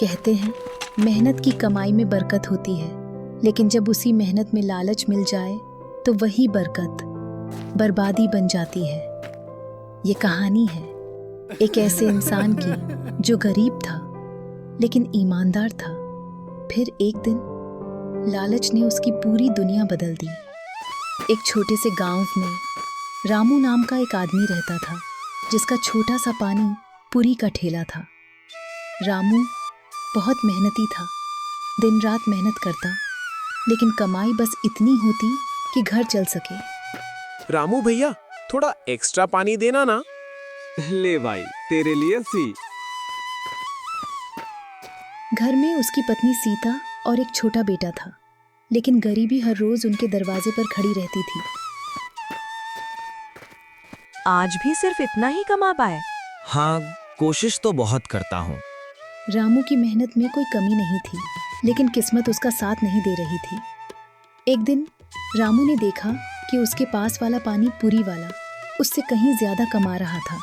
कहते हैं मेहनत की कमाई में बरकत होती है, लेकिन जब उसी मेहनत में लालच मिल जाए तो वही बरकत बर्बादी बन जाती है। ये कहानी है एक ऐसे इंसान की जो गरीब था लेकिन ईमानदार था। फिर एक दिन लालच ने उसकी पूरी दुनिया बदल दी। एक छोटे से गांव में रामू नाम का एक आदमी रहता था जिसका छोटा सा पानी पूरी का ठेला था। रामू बहुत मेहनती था, दिन रात मेहनत करता, लेकिन कमाई बस इतनी होती कि घर चल सके। रामू भैया, थोड़ा एक्स्ट्रा पानी देना ना। ले भाई, तेरे लिए सी। घर में उसकी पत्नी सीता और एक छोटा बेटा था, लेकिन गरीबी हर रोज उनके दरवाजे पर खड़ी रहती थी। आज भी सिर्फ इतना ही कमा पाए? हाँ, कोशिश तो बहुत करता हूँ। रामू की मेहनत में कोई कमी नहीं थी, लेकिन किस्मत उसका साथ नहीं दे रही थी। एक दिन रामू ने देखा कि उसके पास वाला पानी पूरी वाला उससे कहीं ज्यादा कमा रहा था।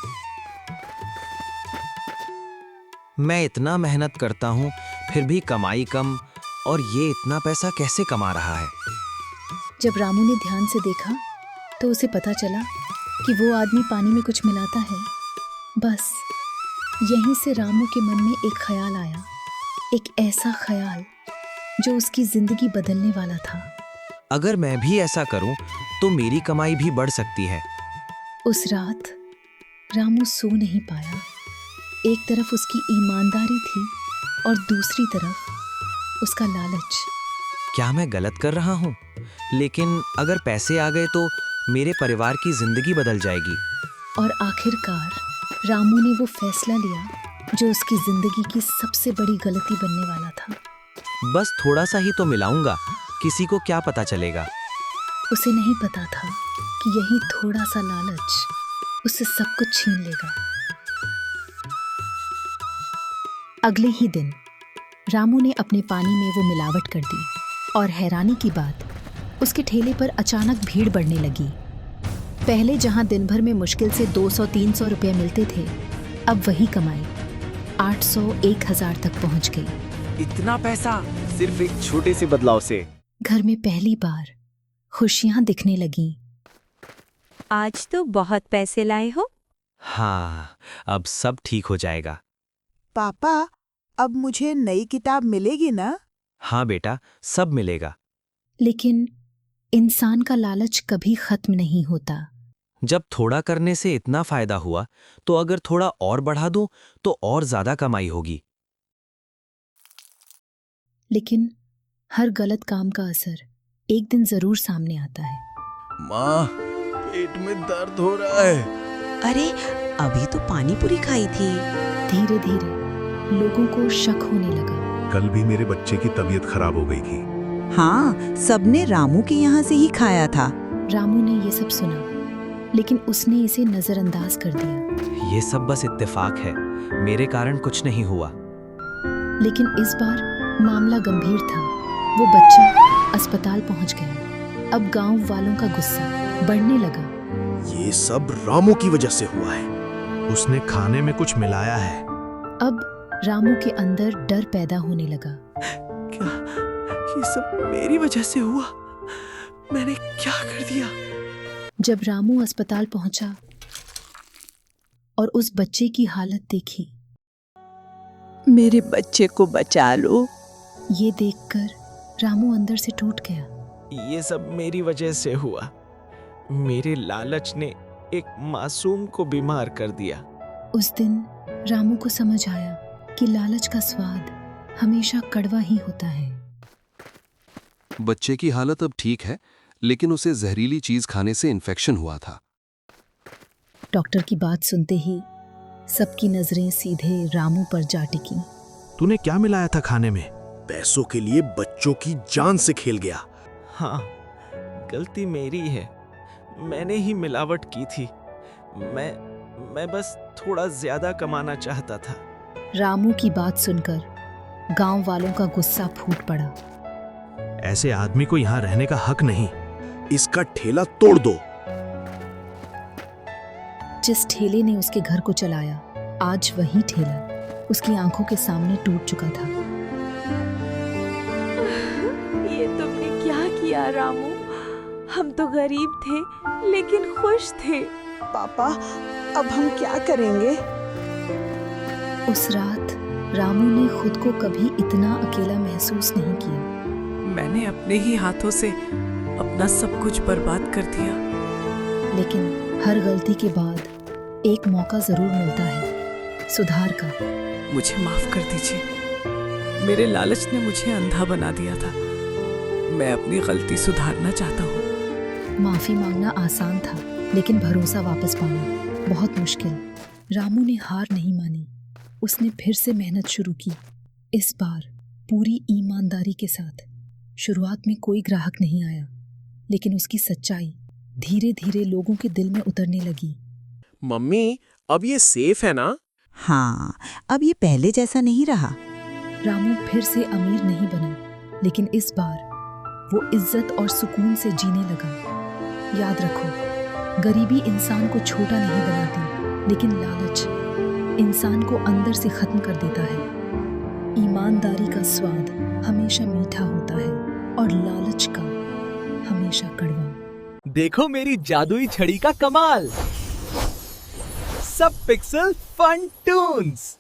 मैं इतना मेहनत करता हूँ, फिर भी कमाई कम, और ये इतना पैसा कैसे कमा रहा है? जब रामू ने ध्यान से देखा तो उसे पता चला कि वो आदमी पानी में कुछ मिलाता है। बस यहीं से रामू के मन में एक ख्याल आया, एक ऐसा ख्याल जो उसकी जिंदगी बदलने वाला था। अगर मैं भी ऐसा करूं तो मेरी कमाई भी बढ़ सकती है। उस रात रामू सो नहीं पाया। एक तरफ उसकी ईमानदारी थी और दूसरी तरफ उसका लालच। क्या मैं गलत कर रहा हूँ? लेकिन अगर पैसे आ गए तो मेरे परिवार की जिंदगी बदल जाएगी। और आखिरकार रामू ने वो फैसला लिया जो उसकी जिंदगी की सबसे बड़ी गलती बनने वाला था। बस थोड़ा सा ही तो मिलाऊंगा, किसी को क्या पता चलेगा। उसे नहीं पता था कि यही थोड़ा सा लालच उससे सब कुछ छीन लेगा। अगले ही दिन रामू ने अपने पानी में वो मिलावट कर दी और हैरानी की बात, उसके ठेले पर अचानक भीड़ बढ़ने लगी। पहले जहां दिन भर में मुश्किल से 200-300 रुपए मिलते थे, अब वही कमाई 800-1000 तक पहुंच गई। इतना पैसा सिर्फ एक छोटे से बदलाव से। घर में पहली बार खुशियां दिखने लगीं। आज तो बहुत पैसे लाए हो। हाँ, अब सब ठीक हो जाएगा। पापा, अब मुझे नई किताब मिलेगी ना? हाँ बेटा, सब मिलेगा। लेकिन इंसान का लालच कभी खत्म नहीं होता। जब थोड़ा करने से इतना फायदा हुआ, तो अगर थोड़ा और बढ़ा दूं तो और ज्यादा कमाई होगी। लेकिन हर गलत काम का असर एक दिन जरूर सामने आता है। माँ, पेट में दर्द हो रहा है। अरे, अभी तो पानी पूरी खाई थी। धीरे धीरे लोगों को शक होने लगा। कल भी मेरे बच्चे की तबीयत खराब हो गई थी। हाँ, सबने रामू के यहाँ से ही खाया था। रामू ने ये सब सुना, लेकिन उसने इसे नजरअंदाज कर दिया। ये सब बस इत्तेफाक है, मेरे कारण कुछ नहीं हुआ। लेकिन इस बार मामला गंभीर था। वो बच्चा अस्पताल पहुंच गया। अब गांव वालों का गुस्सा बढ़ने लगा। ये सब रामू की वजह से हुआ है। उसने खाने में कुछ मिलाया है। अब रामू के अंदर डर पैदा होने लगा। क्या ये सब मेरी वजह से हुआ? मैंने क्या कर दिया? जब रामू अस्पताल पहुंचा और उस बच्चे की हालत देखी, मेरे बच्चे को बचा लो। ये देखकर रामू अंदर से टूट गया। ये सब मेरी वजह से हुआ। मेरे लालच ने एक मासूम को बीमार कर दिया। उस दिन रामू को समझ आया कि लालच का स्वाद हमेशा कड़वा ही होता है। बच्चे की हालत अब ठीक है, लेकिन उसे जहरीली चीज खाने से इन्फेक्शन हुआ था। डॉक्टर की बात सुनते ही सबकी नजरें सीधे रामू पर जा टिकी। तूने क्या मिलाया था खाने में? पैसों के लिए बच्चों की जान से खेल गया। हाँ, गलती मेरी है। मैंने ही मिलावट की थी। मैं बस थोड़ा ज्यादा कमाना चाहता था। रामू की बात सुनकर गांव वालों का गुस्सा फूट पड़ा। ऐसे आदमी को यहाँ रहने का हक नहीं। इसका ठेला तोड़ दो। जिस ठेले ने उसके घर को चलाया, आज वही ठेला उसकी आंखों के सामने टूट चुका था। ये तुमने क्या किया रामू? हम तो गरीब थे लेकिन खुश थे। पापा, अब हम क्या करेंगे? उस रात रामू ने खुद को कभी इतना अकेला महसूस नहीं किया। मैंने अपने ही हाथों से अपना सब कुछ बर्बाद कर दिया। लेकिन हर गलती के बाद एक मौका जरूर मिलता है सुधार का। मुझे माफ कर दीजिए। मेरे लालच ने मुझे अंधा बना दिया था। मैं अपनी गलती सुधारना चाहता हूँ। माफी मांगना आसान था, लेकिन भरोसा वापस पाना बहुत मुश्किल। रामू ने हार नहीं मानी। उसने फिर से मेहनत शुरू की, इस बार पूरी ईमानदारी के साथ। शुरुआत में कोई ग्राहक नहीं आया, लेकिन उसकी सच्चाई धीरे धीरे लोगों के दिल में उतरने लगी। मम्मी, अब ये सेफ है ना? हाँ, अब ये पहले जैसा नहीं रहा। रामू फिर से अमीर नहीं बना, लेकिन इस बार वो इज्जत और सुकून से जीने लगा। याद रखो, गरीबी इंसान को छोटा नहीं बनाती, लेकिन लालच इंसान को अंदर से खत्म कर देता है। ईमानदारी का स्वाद हमेशा मीठा होता है और लालच का हमेशा कड़वा। देखो मेरी जादुई छड़ी का कमाल। सब पिक्सल फन टून्स।